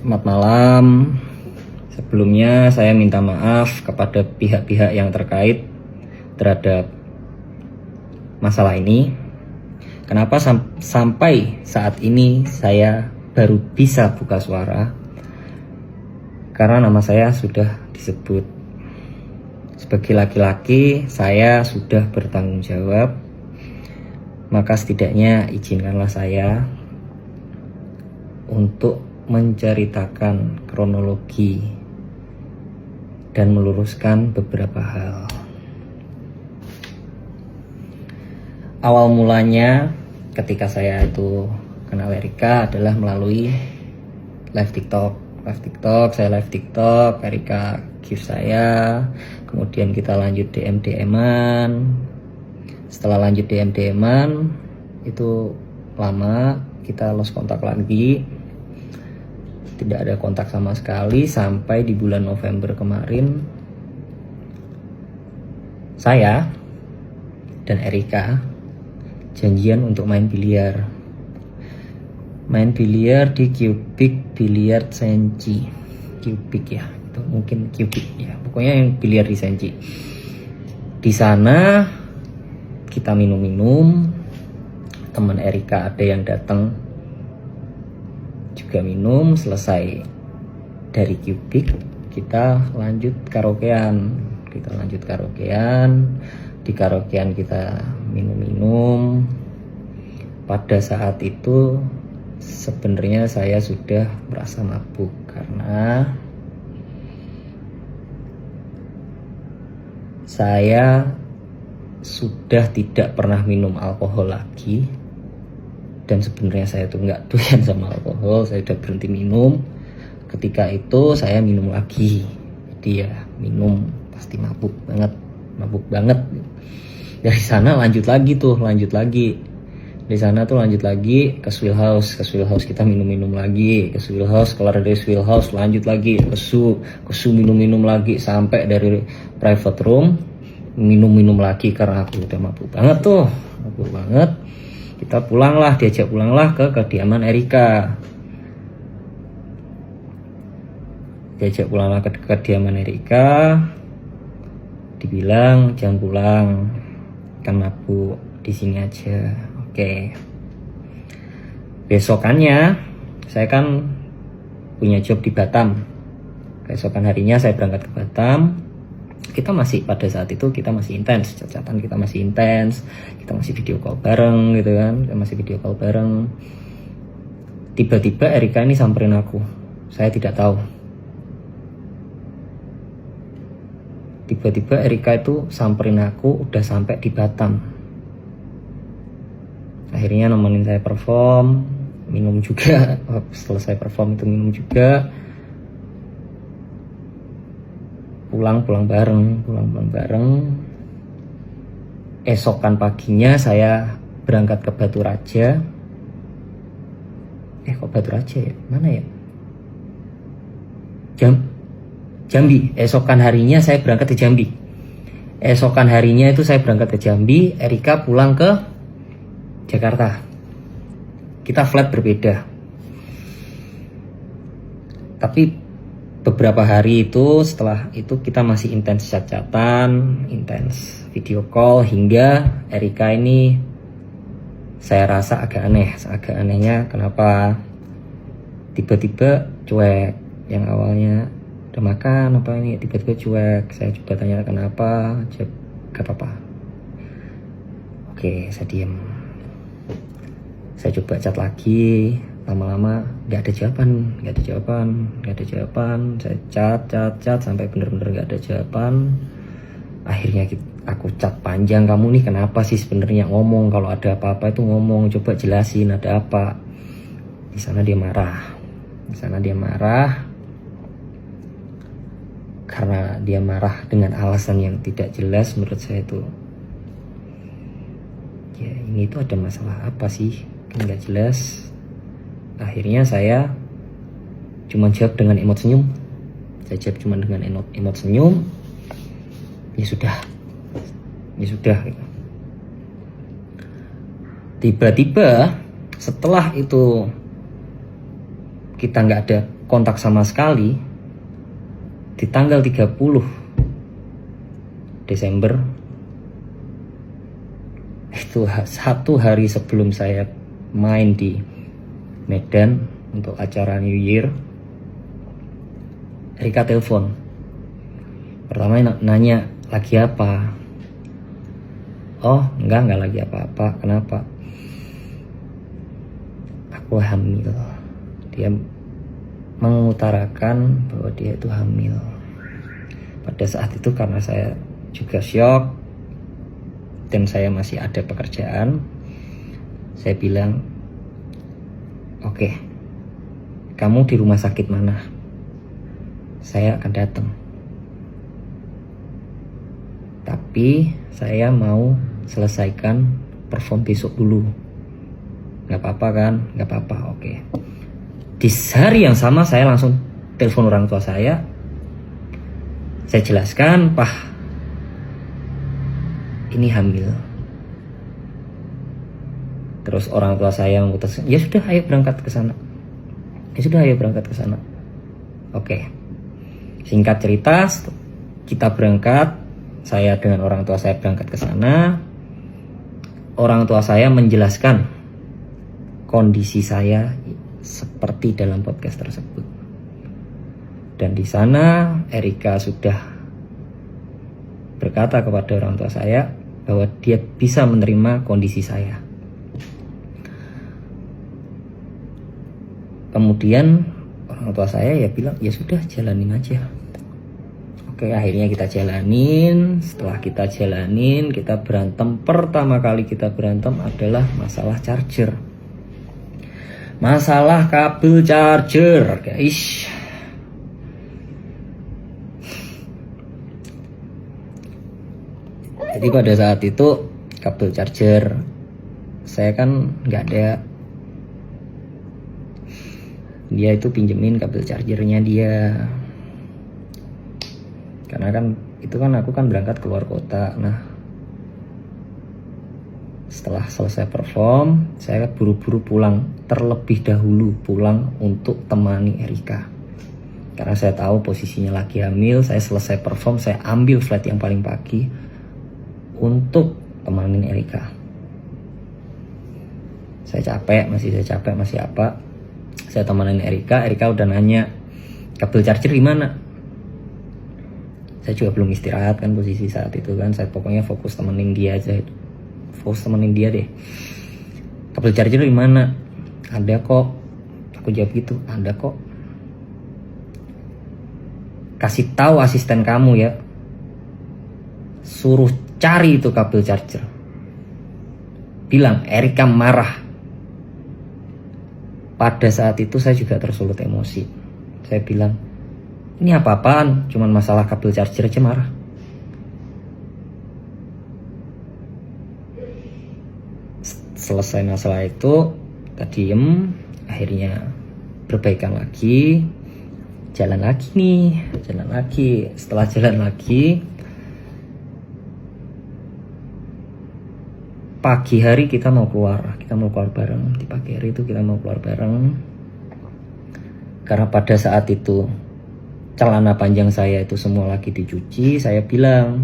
Selamat malam. Sebelumnya saya minta maaf kepada pihak-pihak yang terkait terhadap masalah ini. Kenapa sampai saat ini saya baru bisa buka suara? Karena nama saya sudah disebut. Sebagai laki-laki, saya sudah bertanggung jawab. Maka setidaknya izinkanlah saya untuk menceritakan kronologi dan meluruskan beberapa hal. Awal mulanya ketika saya itu kenal Erika adalah melalui live TikTok. Saya live TikTok, Erika give saya, kemudian kita lanjut DM-an. Setelah lanjut DM-an itu lama, kita lost kontak lagi. Tidak ada kontak sama sekali sampai di bulan November kemarin saya dan Erika janjian untuk main biliar. Main biliar di Cubic Billiard Senci. Cubic ya, itu mungkin Cubic ya. Pokoknya yang biliar di Senci. Di sana kita minum-minum. Teman Erika ada yang datang juga minum. Selesai dari Cubic kita lanjut karaokean. Di karaokean kita minum-minum. Pada saat itu sebenarnya saya sudah merasa mabuk karena saya sudah tidak pernah minum alkohol lagi. Dan sebenarnya saya tuh nggak doyan sama alkohol, saya udah berhenti minum. Ketika itu saya minum lagi, jadi ya minum pasti mabuk banget. Dari sana lanjut lagi. Di sana tuh lanjut lagi ke Swill House kita minum lagi. Ke Swill House, kelar dari Swill House lanjut lagi ke Su minum lagi sampai dari private room minum lagi karena aku udah mabuk banget. Kita diajak pulanglah ke kediaman Erika. Dibilang jangan pulang, kan mabuk di sini aja. Oke. Besokannya saya kan punya job di Batam. Besokan harinya saya berangkat ke Batam. Pada saat itu kita masih intens, chat-chatan kita masih intens, kita masih video call bareng gitu kan, Tiba-tiba Erika ini samperin aku, saya tidak tahu. Tiba-tiba Erika itu samperin aku udah sampai di Batam. Akhirnya nemenin saya perform, minum juga. Selesai perform itu minum juga. Pulang bareng. Esokan paginya saya berangkat ke Batu Raja. Kok Batu Raja ya? Mana ya? Jambi. Esokan harinya saya berangkat ke Jambi. Erika pulang ke Jakarta. Kita flat berbeda. Tapi beberapa hari itu, setelah itu kita masih intens chat-chatan, intens video call, hingga Erika ini saya rasa agak aneh. Anehnya kenapa tiba-tiba cuek. Yang awalnya udah makan apa ini, tiba-tiba cuek. Saya coba tanya kenapa, gak apa-apa. Oke, saya diem. Saya coba chat lagi. Lama-lama gak ada jawaban. Saya chat sampai bener-bener gak ada jawaban. Akhirnya aku chat panjang, kamu nih kenapa sih sebenarnya, ngomong kalau ada apa-apa itu ngomong, coba jelasin ada apa. Di sana dia marah. Karena dia marah dengan alasan yang tidak jelas. Menurut saya itu ya ini itu ada masalah apa sih, kan gak jelas. Akhirnya saya cuma jawab dengan emot senyum. Ya sudah. Tiba-tiba setelah itu kita nggak ada kontak sama sekali, di tanggal 30 Desember, itu 1 hari sebelum saya main di Medan untuk acara New Year, Erika telepon. Pertama nanya, lagi apa? Oh, enggak lagi apa-apa. Kenapa? Aku hamil. Dia mengutarakan bahwa dia itu hamil. Pada saat itu karena saya juga syok dan saya masih ada pekerjaan, saya bilang, oke, kamu di rumah sakit mana? Saya akan datang. Tapi saya mau selesaikan perform besok dulu. Gak apa-apa kan? Gak apa-apa, oke. Di hari yang sama saya langsung telepon orang tua saya. Saya jelaskan, Pak, ini hamil. Terus orang tua saya memutuskan, ya sudah, ayo berangkat ke sana. Oke. Singkat cerita, kita berangkat. Saya dengan orang tua saya berangkat ke sana. Orang tua saya menjelaskan kondisi saya seperti dalam podcast tersebut. Dan di sana Erika sudah berkata kepada orang tua saya bahwa dia bisa menerima kondisi saya. Kemudian orang tua saya ya bilang, ya sudah, jalanin aja. Oke, akhirnya kita jalanin. Setelah kita jalanin, kita berantem. Pertama kali kita berantem adalah masalah charger. Masalah kabel charger, guys. Jadi pada saat itu kabel charger saya kan nggak ada. Dia itu pinjemin kabel chargernya dia. Karena kan itu kan aku kan berangkat keluar kota. Nah, setelah selesai perform, saya buru-buru pulang, terlebih dahulu pulang untuk temani Erika. Karena saya tahu posisinya lagi hamil, saya selesai perform, saya ambil flight yang paling pagi untuk temanin Erika. Saya capek, masih apa. Saya temanin Erika udah nanya, kabel charger gimana? Saya juga belum istirahat kan posisi saat itu kan. Saya pokoknya fokus temenin dia aja. Fokus temenin dia deh. Kabel charger gimana? Ada kok. Aku jawab gitu, ada kok. Kasih tahu asisten kamu ya. Suruh cari itu kabel charger. Bilang Erika marah. Pada saat itu saya juga tersulut emosi. Saya bilang, ini apa-apaan? Cuman masalah kabel charger aja marah. Selesai masalah itu, kita diem. Akhirnya berbaikan lagi. Jalan lagi. Setelah jalan lagi, pagi hari kita mau keluar bareng. Di pagi hari itu kita mau keluar bareng. Karena pada saat itu celana panjang saya itu semua lagi dicuci. Saya bilang,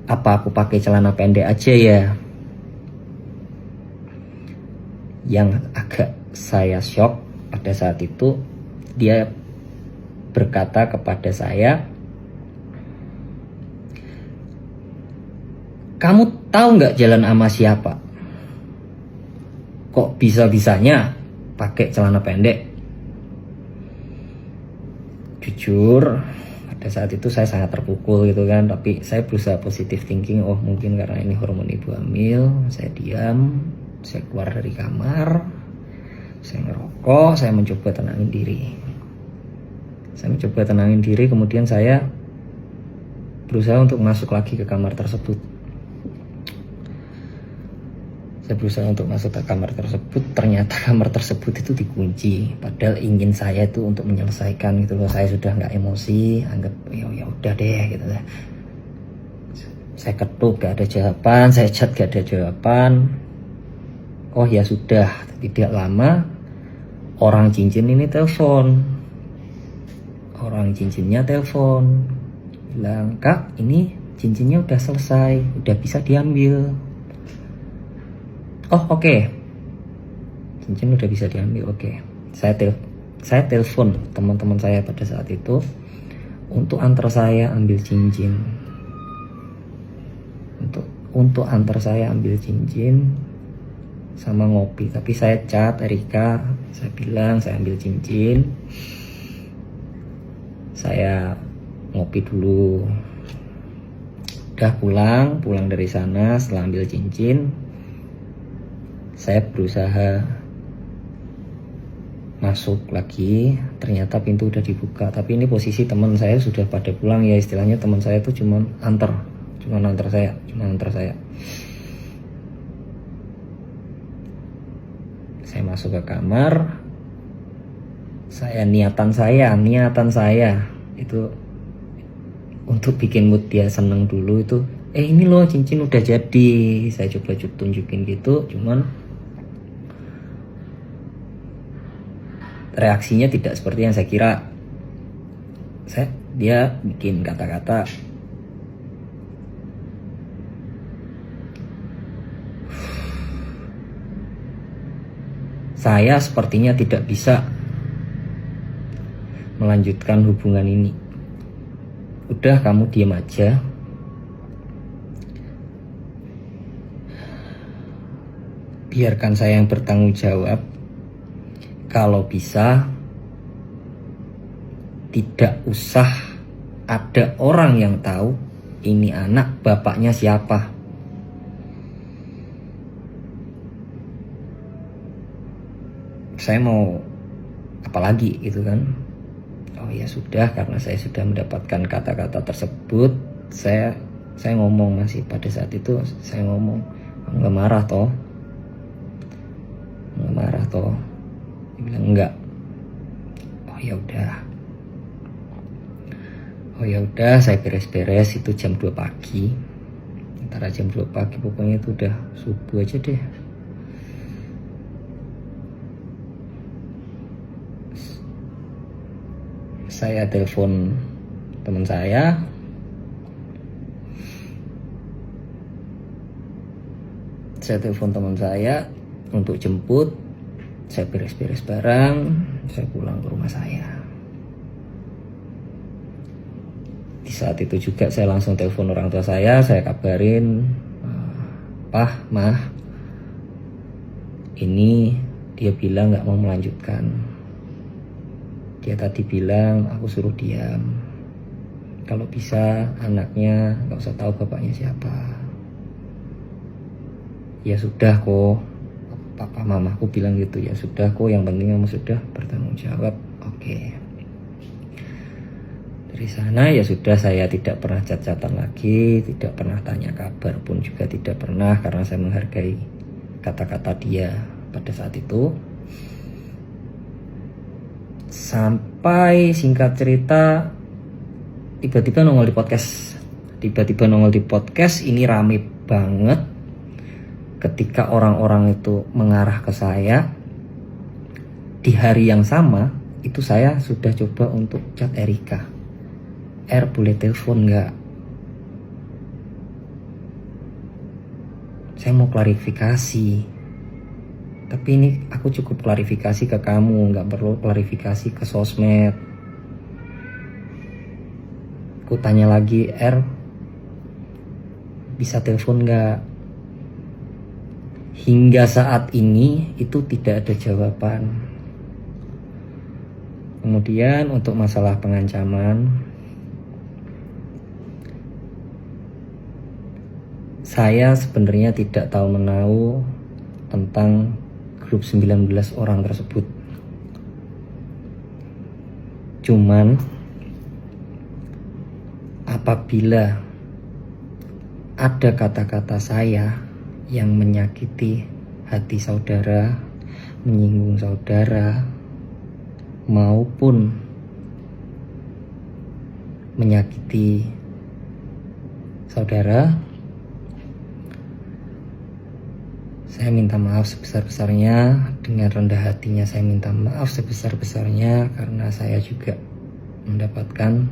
apa aku pakai celana pendek aja ya? Yang agak saya shock pada saat itu, dia berkata kepada saya, kamu tahu nggak jalan sama siapa? Kok bisa-bisanya pakai celana pendek? Jujur, pada saat itu saya sangat terpukul gitu kan. Tapi saya berusaha positive thinking. Oh, mungkin karena ini hormon ibu hamil. Saya diam. Saya keluar dari kamar. Saya ngerokok. Saya mencoba tenangin diri. Kemudian saya berusaha untuk masuk lagi ke kamar tersebut. Ternyata kamar tersebut itu dikunci. Padahal ingin saya itu untuk menyelesaikan gitu loh. Saya sudah nggak emosi, anggap ya udah deh gitu lah. Saya ketuk gak ada jawaban, saya chat gak ada jawaban. Oh ya sudah, tidak lama Orang cincin ini telepon, orang cincinnya telepon, bilang, "Kak, ini cincinnya udah selesai, udah bisa diambil." Oh oke. Cincin udah bisa diambil, oke. Saya telepon teman-teman saya pada saat itu untuk antar saya ambil cincin. Untuk antar saya ambil cincin sama ngopi. Tapi saya chat Erika, saya bilang saya ambil cincin, saya ngopi dulu. Udah pulang dari sana. Setelah ambil cincin, saya berusaha masuk lagi, ternyata pintu udah dibuka. Tapi ini posisi teman saya sudah pada pulang ya, istilahnya teman saya tuh cuman antar saya. Saya masuk ke kamar. Niatan saya itu untuk bikin mood dia seneng dulu itu. Ini loh cincin udah jadi. Saya coba tunjukin gitu, cuman reaksinya tidak seperti yang saya kira. Dia bikin kata-kata, "Saya sepertinya tidak bisa melanjutkan hubungan ini. Udah, kamu diam aja. Biarkan saya yang bertanggung jawab. Kalau bisa, tidak usah ada orang yang tahu ini anak bapaknya siapa." Saya mau apa lagi gitu kan. Oh ya sudah, karena saya sudah mendapatkan kata-kata tersebut, saya ngomong, masih pada saat itu saya ngomong, "Nggak marah toh?" Dia bilang enggak. Oh ya udah, saya beres-beres. Itu jam 2 pagi. Antara jam 2 pagi pokoknya itu udah subuh aja deh. Saya telepon teman saya. Untuk jemput. Saya beres-beres barang, saya pulang ke rumah saya. Di saat itu juga saya langsung telepon orang tua saya kabarin, "Pah, Mah, ini dia bilang gak mau melanjutkan. Dia tadi bilang aku suruh diam. Kalau bisa anaknya gak usah tahu bapaknya siapa." "Ya sudah kok, papa mamaku bilang gitu." "Ya sudah kok, yang penting kamu sudah bertanggung jawab." Oke. Dari sana ya sudah, saya tidak pernah chat-chatan lagi, tidak pernah tanya kabar pun juga tidak pernah, karena saya menghargai kata-kata dia pada saat itu. Sampai singkat cerita tiba-tiba nongol di podcast. Ini rame banget ketika orang-orang itu mengarah ke saya. Di hari yang sama itu saya sudah coba untuk chat Erika, "Boleh telepon nggak? Saya mau klarifikasi. Tapi ini aku cukup klarifikasi ke kamu, nggak perlu klarifikasi ke sosmed." Aku tanya lagi, "Bisa telepon nggak?" Hingga saat ini itu tidak ada jawaban. Kemudian untuk masalah pengancaman, saya sebenarnya tidak tahu menahu tentang grup 19 orang tersebut. Cuman apabila ada kata-kata saya yang menyakiti hati saudara, menyinggung saudara, maupun menyakiti saudara, Saya minta maaf sebesar-besarnya. Dengan rendah hatinya saya minta maaf sebesar-besarnya, karena saya juga mendapatkan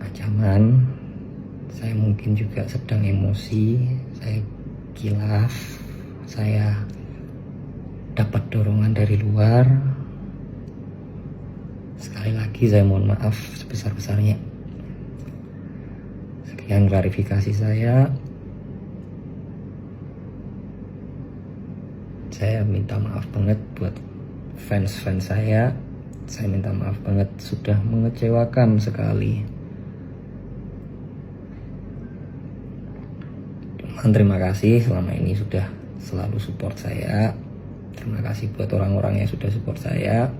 ancaman. Saya mungkin juga sedang emosi, saya kilaf, saya dapat dorongan dari luar. Sekali lagi saya mohon maaf sebesar-besarnya. Sekian klarifikasi saya. Saya minta maaf banget buat fans-fans saya. Saya minta maaf banget sudah mengecewakan sekali. Terima kasih selama ini sudah selalu support saya. Terima kasih buat orang-orang yang sudah support saya.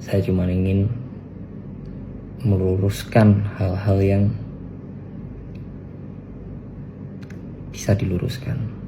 Saya cuma ingin meluruskan hal-hal yang bisa diluruskan.